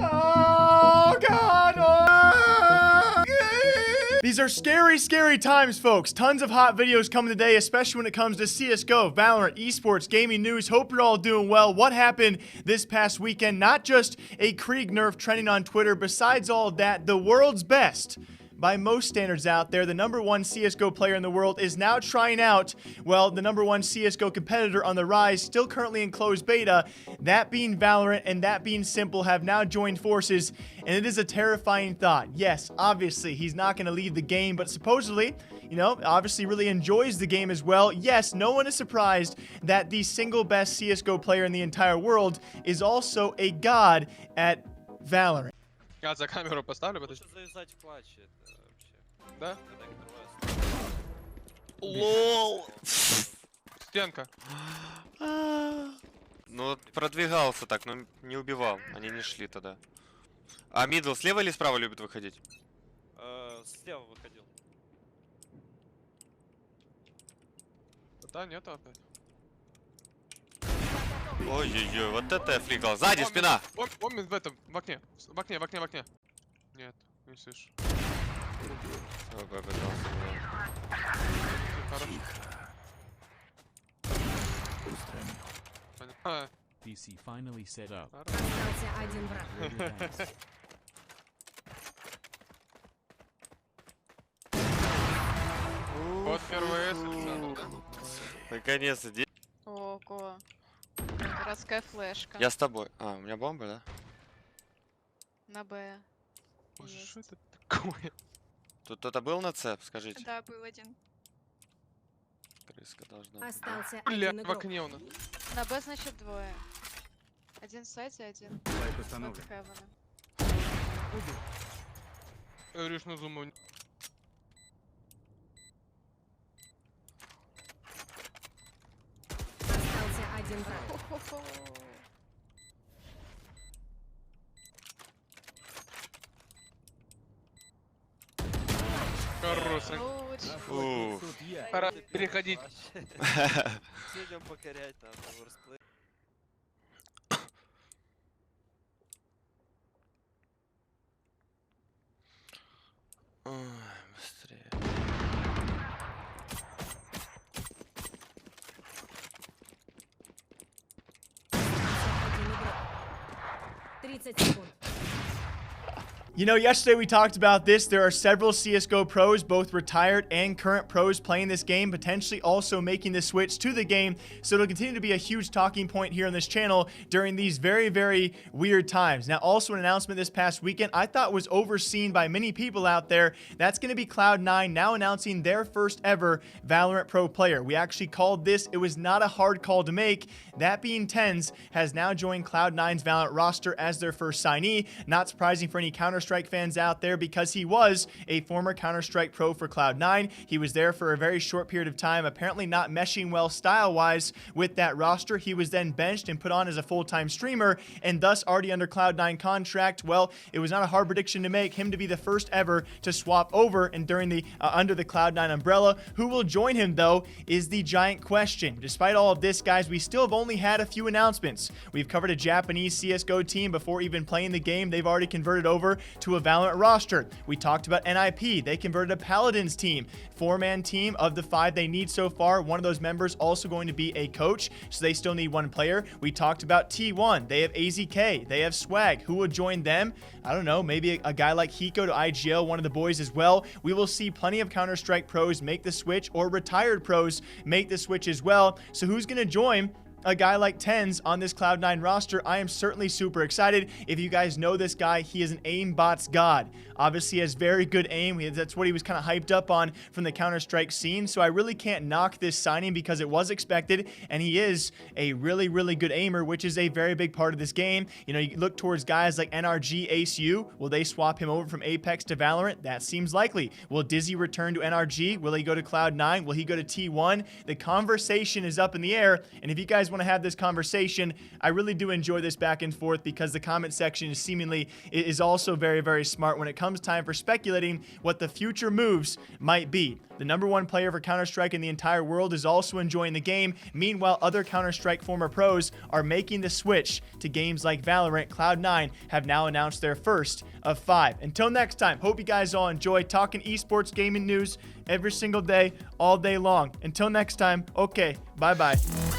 Oh, God. Oh. These are scary, scary times, folks. Tons of hot videos coming today, especially when it comes to CSGO, Valorant, Esports, gaming news. Hope you're all doing well. What happened this past weekend? Not just a Krieg nerf trending on Twitter. Besides all of that, the world's best, by most standards out there, the #1 CSGO player in the world is now trying out, well, the #1 CSGO competitor on the rise, still currently in closed beta. That being Valorant and that being Simple have now joined forces, and it is a terrifying thought. Yes, obviously, he's not going to leave the game, but supposedly, you know, obviously really enjoys the game as well. Yes, no one is surprised that the single best CSGO player in the entire world is also a god at Valorant. Я за камеру поставлю, подожди. Завязать в клатче, это вообще. Да? Когда открываю. Лол! Стенка. Ну, продвигался так, но не убивал. Они не шли тогда. А мидл слева или справа любит выходить? Слева выходил. Да, нету опять. Ой-ой-ой, вот это я фликал. Сзади, спина! Он в этом, в окне. В окне. Нет, не слышу. Ой, попытался. Хорошо. Понятно. PC finally set up. Остался один враг. Вот первый эс. Наконец-то. Ого. Городская флешка. Я с тобой. А, у меня бомба, да? На Б. Боже, Есть. что это такое? Тут кто-то был на С, скажите. Да, был один. Крыска должна быть. Остался Бля, один в игрок. окне у нас. На Б, значит, двое. Один в сайте, один под Хевеном. Говоришь, на зуму. Остался один враг. Хо-хо-хо. Хороший. Луч. Ух. Пора переходить. Идем покорять надо ворсплей. Ой, быстрее. Один игрок. 30 секунд. You know, yesterday we talked about this. There are several CSGO pros, both retired and current pros, playing this game, potentially also making the switch to the game. So it'll continue to be a huge talking point here on this channel during these very, very weird times. Now, also an announcement this past weekend I thought was overseen by many people out there. That's going to be Cloud9 now announcing their first ever Valorant pro player. We actually called this. It was not a hard call to make. That being TenZ has now joined Cloud9's Valorant roster as their first signee. Not surprising for any Counter-Strike fans out there because he was a former Counter-Strike pro for Cloud9. He was there for a very short period of time, apparently not meshing well style-wise with that roster. He was then benched and put on as a full-time streamer and thus already under Cloud9 contract. Well, it was not a hard prediction to make him to be the first ever to swap over and during the under the Cloud9 umbrella. Who will join him, though, is the giant question. Despite all of this, guys, we still have only had a few announcements. We've covered a Japanese CSGO team before even playing the game. They've already converted over to a Valorant roster. We talked about NIP. They converted a Paladins team, 4-man team of the 5 they need so far. One of those members also going to be a coach, so they still need one player. We talked about T1. They have AZK. They have Swag. Who will join them? I don't know. Maybe a guy like Hiko to IGL, one of the boys as well. We will see plenty of Counter-Strike pros make the switch or retired pros make the switch as well. So who's going to join a guy like TenZ on this Cloud9 roster? I am certainly super excited. If you guys know this guy, he is an aimbots god. Obviously has very good aim. That's what he was kind of hyped up on from the Counter-Strike scene. So I really can't knock this signing because it was expected, and he is a really, really good aimer, which is a very big part of this game. You know, you look towards guys like NRG, ACU. Will they swap him over from Apex to Valorant? That seems likely. Will Dizzy return to NRG? Will he go to Cloud9? Will he go to T1? The conversation is up in the air, and if you guys guys want to have this conversation. I really do enjoy this back and forth because the comment section is also very, very smart when it comes time for speculating what the future moves might be. The #1 player for Counter-Strike in the entire world is also enjoying the game. Meanwhile, other Counter-Strike former pros are making the switch to games like Valorant. Cloud9 have now announced their first of 5. Until next time, hope you guys all enjoy talking esports gaming news every single day, all day long. Until next time, okay, bye-bye.